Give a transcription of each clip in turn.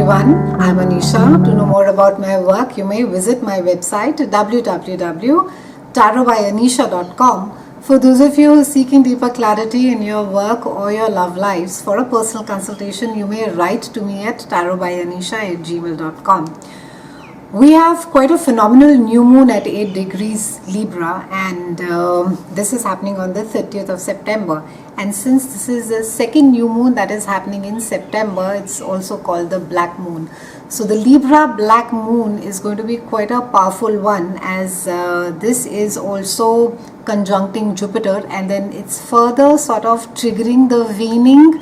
everyone, I'm Anisha. To know more about my work, you may visit my website www.tarotbyanisha.com. For those of you who are seeking deeper clarity in your work or your love lives, for a personal consultation, you may write to me at tarotbyanisha@gmail.com. We have quite a phenomenal new moon at 8 degrees Libra, and this is happening on the 30th of September. And since this is the second new moon that is happening in September, it's also called the black moon. So the Libra black moon is going to be quite a powerful one, as this is also conjuncting Jupiter, and then it's further sort of triggering the waning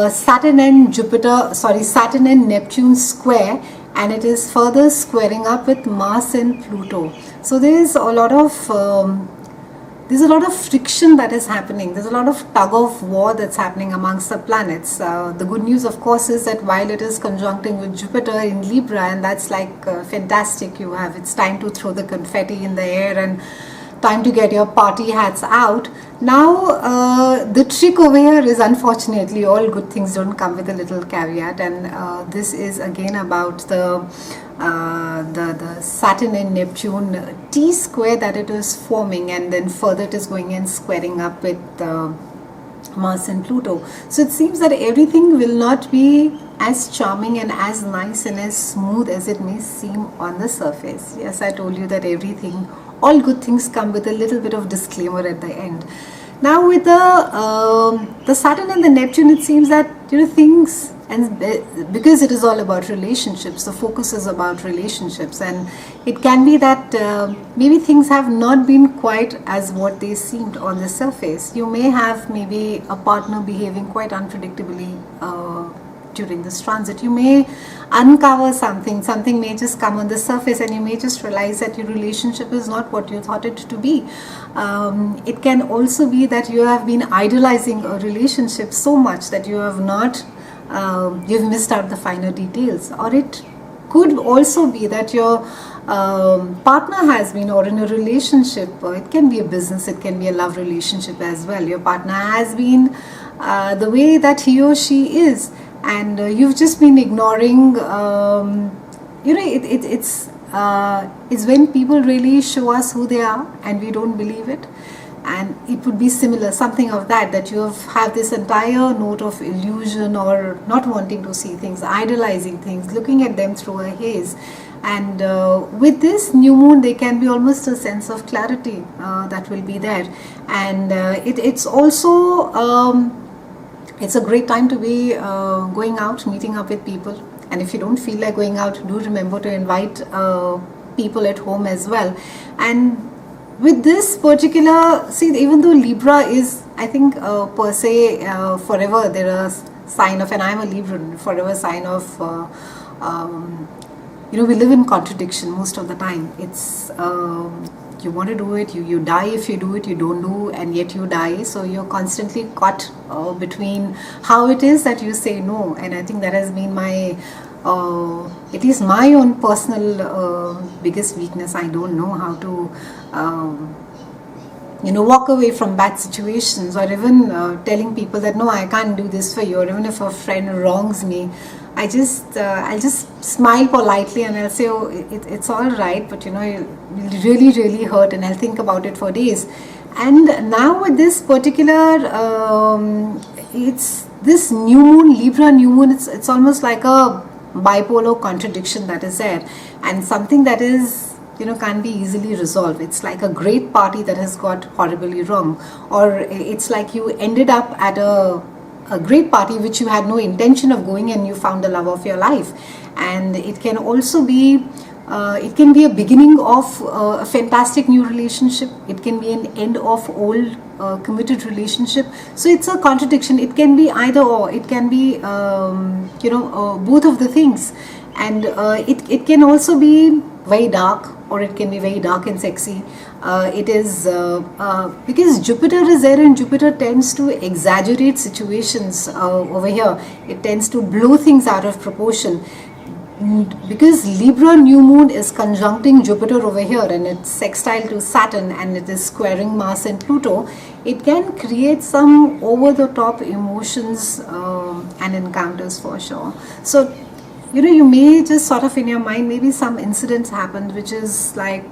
Saturn and Neptune square, and it is further squaring up with Mars and Pluto. So there is a lot of friction that is happening. There's a lot of tug of war that's happening amongst the planets. The good news, of course, is that while it is conjuncting with Jupiter in Libra, and that's like fantastic, it's time to throw the confetti in the air and time to get your party hats out. Now the trick over here is, unfortunately, all good things don't come with a little caveat, and this is again about the Saturn and Neptune T square that it is forming, and then further it is going and squaring up with Mars and Pluto. So it seems that everything will not be as charming and as nice and as smooth as it may seem on the surface. Yes, I told you that all good things come with a little bit of disclaimer at the end. Now with the Saturn and the Neptune, it seems that things, and because it is all about relationships, the focus is about relationships, and it can be that maybe things have not been quite as what they seemed on the surface. You may have maybe a partner behaving quite unpredictably during this transit. You may uncover something may just come on the surface, and you may just realize that your relationship is not what you thought it to be. It can also be that you have been idolizing a relationship so much that you have not you've missed out the finer details. Or it could also be that your partner has been, or in a relationship, it can be a business, it can be a love relationship as well, your partner has been the way that he or she is, and you've just been ignoring. It's when people really show us who they are and we don't believe it. And it would be similar, something of that you have this entire note of illusion, or not wanting to see things, idolizing things, looking at them through a haze. And with this new moon, there can be almost a sense of clarity that will be there. And it's also it's a great time to be going out, meeting up with people. And if you don't feel like going out, do remember to invite people at home as well. And with this particular, even though Libra is, I think, per se, forever there is sign of, and I'm a Libran, forever sign of, we live in contradiction most of the time. It's, you want to do it, you die if you do it, you don't do, and yet you die. So you're constantly caught between how it is that you say no. And I think that has been my, it is my own personal biggest weakness. I don't know how to walk away from bad situations, or even telling people that no, I can't do this for you. Or even if a friend wrongs me, I'll just smile politely and I'll say, oh, it's all right, but it'll really, really hurt, and I'll think about it for days. And now with this particular, it's this new moon, Libra new moon, it's almost like a bipolar contradiction that is there, and something that is, can't be easily resolved. It's like a great party that has got horribly wrong, or it's like you ended up at a great party which you had no intention of going, and you found the love of your life. And it can also be it can be a beginning of a fantastic new relationship. It can be an end of old committed relationship. So it's a contradiction. It can be either or. It can be both of the things. And it can also be very dark, or it can be very dark and sexy. It is because Jupiter is there, and Jupiter tends to exaggerate situations over here. It tends to blow things out of proportion. Because Libra new moon is conjuncting Jupiter over here, and it's sextile to Saturn, and it is squaring Mars and Pluto, it can create some over the top emotions and encounters for sure. So you may just sort of in your mind, maybe some incidents happened which is like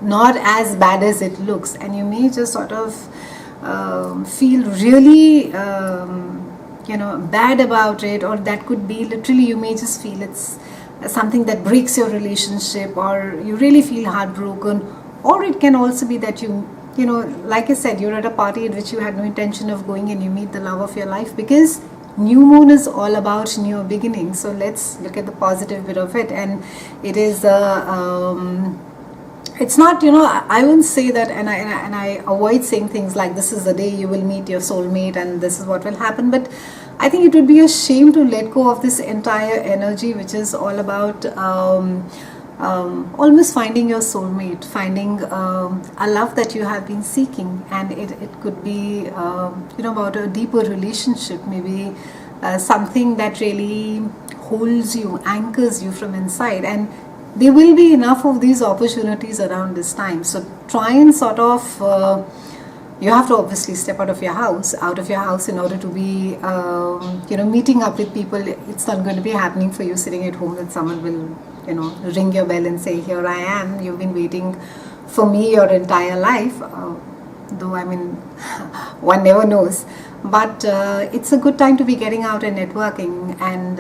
not as bad as it looks, and you may just sort of feel really bad about it, or that could be literally, you may just feel it's something that breaks your relationship, or you really feel heartbroken. Or it can also be that like I said, you're at a party at which you had no intention of going, and you meet the love of your life, because new moon is all about new beginnings. So let's look at the positive bit of it. And it is it's not, I won't say that, and I avoid saying things like this is the day you will meet your soulmate and this is what will happen. But I think it would be a shame to let go of this entire energy, which is all about almost finding your soulmate, finding a love that you have been seeking. And it could be about a deeper relationship, maybe something that really holds you, anchors you from inside. And there will be enough of these opportunities around this time. So try and sort of you have to obviously step out of your house in order to be meeting up with people. It's not going to be happening for you sitting at home, that someone will ring your bell and say, here I am, you've been waiting for me your entire life. Though I mean one never knows, but it's a good time to be getting out and networking. And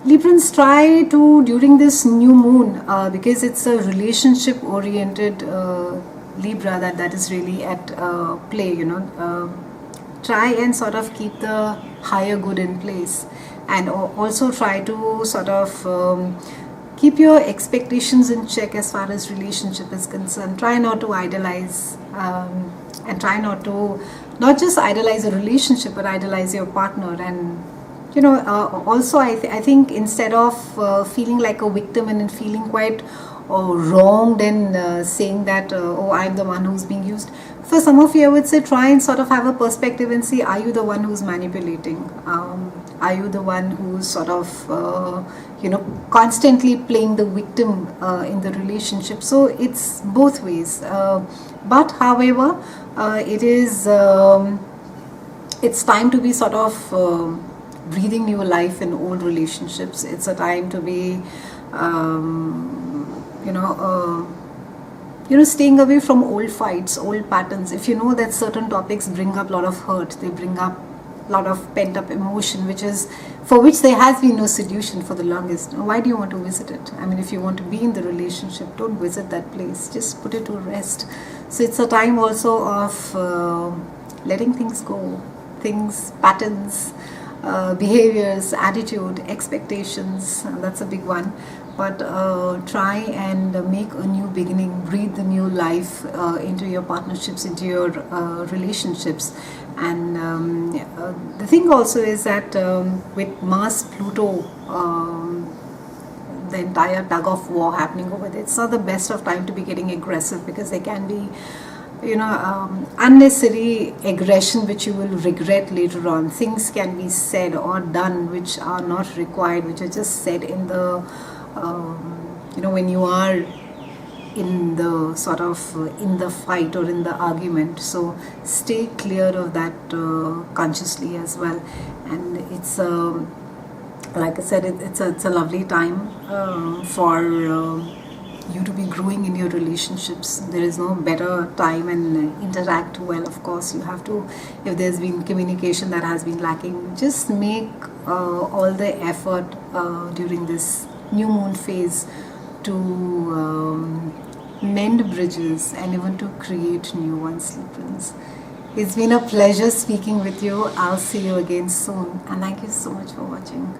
Librans, try to, during this new moon, because it's a relationship oriented Libra that is really at play, try and sort of keep the higher good in place, and also try to sort of keep your expectations in check as far as relationship is concerned. Try not to idolize and try not just idolize a relationship, but idolize your partner. And also I think instead of feeling like a victim and feeling quite wronged and saying that oh, I'm the one who's being used, for some of you I would say try and sort of have a perspective and see, are you the one who's manipulating? Are you the one who's sort of constantly playing the victim in the relationship? So it's both ways, but however it is it's time to be sort of breathing new life in old relationships. It's a time to be staying away from old fights, old patterns. If you know that certain topics bring up a lot of hurt, they bring up a lot of pent up emotion, for which there has been no solution for the longest. Why do you want to visit it? I mean, if you want to be in the relationship, don't visit that place, just put it to rest. So it's a time also of letting things go, patterns, behaviors, attitude, expectations. That's a big one. But try and make a new beginning, breathe the new life into your partnerships, into your relationships. And the thing also is that with Mars, Pluto, the entire tug of war happening over there, it's not the best of time to be getting aggressive, because there can be unnecessary aggression which you will regret later on. Things can be said or done which are not required, which are just said in the when you are in the sort of in the fight or in the argument. So stay clear of that consciously as well. And it's like I said, it's a lovely time for you to be growing in your relationships. There is no better time, and interact well. Of course, you have to, if there's been communication that has been lacking, just make all the effort during this new moon phase to mend bridges and even to create new ones, Librans. It's been a pleasure speaking with you. I'll see you again soon, and thank you so much for watching.